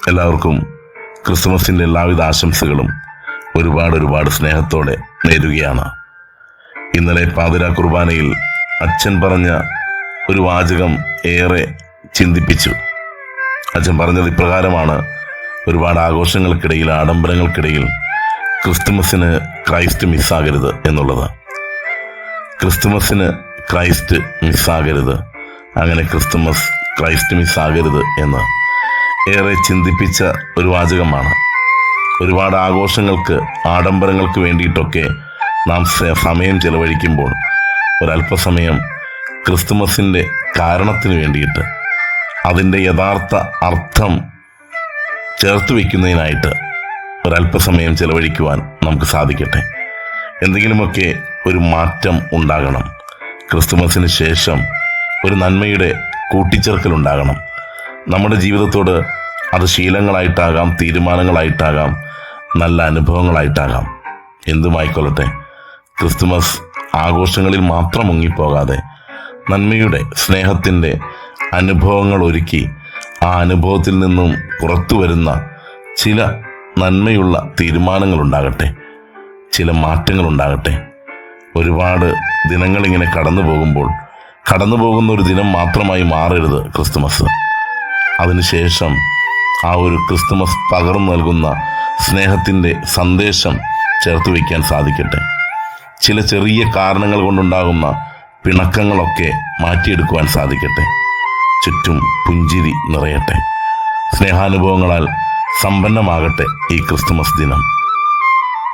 എല്ലാവർക്കും ക്രിസ്മസിൻ്റെ എല്ലാവിധ ആശംസകളും ഒരുപാട് സ്നേഹത്തോടെ നേരുകയാണ്. ഇന്നലെ പാതിരാ കുർബാനയിൽ അച്ഛൻ പറഞ്ഞ ഒരു വാചകം ഏറെ ചിന്തിപ്പിച്ചു. അച്ഛൻ പറഞ്ഞത് ഇപ്രകാരമാണ്: ഒരുപാട് ആഘോഷങ്ങൾക്കിടയിൽ, ആഡംബരങ്ങൾക്കിടയിൽ ക്രിസ്തുമസിന് ക്രൈസ്റ്റ് മിസ്സാകരുത് എന്നുള്ളത്. ക്രിസ്തുമസിന് ക്രൈസ്റ്റ് മിസ്സാകരുത്, അങ്ങനെ ക്രൈസ്റ്റ് മിസ്സാകരുത് എന്ന് ഏറെ ചിന്തിപ്പിച്ച ഒരു വാചകമാണ്. ഒരുപാട് ആഘോഷങ്ങൾക്ക്, ആഡംബരങ്ങൾക്ക് വേണ്ടിയിട്ടൊക്കെ നാം സമയം ചെലവഴിക്കുമ്പോൾ ഒരല്പസമയം ക്രിസ്തുമസിൻ്റെ കാരണത്തിന് വേണ്ടിയിട്ട്, അതിൻ്റെ യഥാർത്ഥ അർത്ഥം ചേർത്ത് വയ്ക്കുന്നതിനായിട്ട് ഒരല്പസമയം ചെലവഴിക്കുവാൻ നമുക്ക് സാധിക്കട്ടെ. എന്തെങ്കിലുമൊക്കെ ഒരു മാറ്റം ഉണ്ടാകണം. ക്രിസ്തുമസിന് ശേഷം ഒരു നന്മയുടെ കൂട്ടിച്ചേർക്കലുണ്ടാകണം നമ്മുടെ ജീവിതത്തോട്. അത് ശീലങ്ങളായിട്ടാകാം, തീരുമാനങ്ങളായിട്ടാകാം, നല്ല അനുഭവങ്ങളായിട്ടാകാം, എന്തുമായിക്കൊള്ളട്ടെ. ക്രിസ്തുമസ് ആഘോഷങ്ങളിൽ മാത്രം മുങ്ങിപ്പോകാതെ നന്മയുടെ, സ്നേഹത്തിൻ്റെ അനുഭവങ്ങൾ ഒരുക്കി ആ അനുഭവത്തിൽ നിന്നും പുറത്തു വരുന്ന ചില നന്മയുള്ള തീരുമാനങ്ങളുണ്ടാകട്ടെ, ചില മാറ്റങ്ങളുണ്ടാകട്ടെ. ഒരുപാട് ദിനങ്ങളിങ്ങനെ കടന്നു പോകുന്ന ഒരു ദിനം മാത്രമായി മാറരുത് ക്രിസ്തുമസ്. അതിനുശേഷം ആ ഒരു ക്രിസ്തുമസ് പകർന്നു നൽകുന്ന സ്നേഹത്തിൻ്റെ സന്ദേശം ചേർത്ത് വയ്ക്കാൻ സാധിക്കട്ടെ. ചില ചെറിയ കാരണങ്ങൾ കൊണ്ടുണ്ടാകുന്ന പിണക്കങ്ങളൊക്കെ മാറ്റിയെടുക്കുവാൻ സാധിക്കട്ടെ. ചുറ്റും പുഞ്ചിരി നിറയട്ടെ. സ്നേഹാനുഭവങ്ങളാൽ സമ്പന്നമാകട്ടെ ഈ ക്രിസ്തുമസ് ദിനം.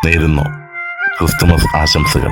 നേരുന്നു ക്രിസ്തുമസ് ആശംസകൾ.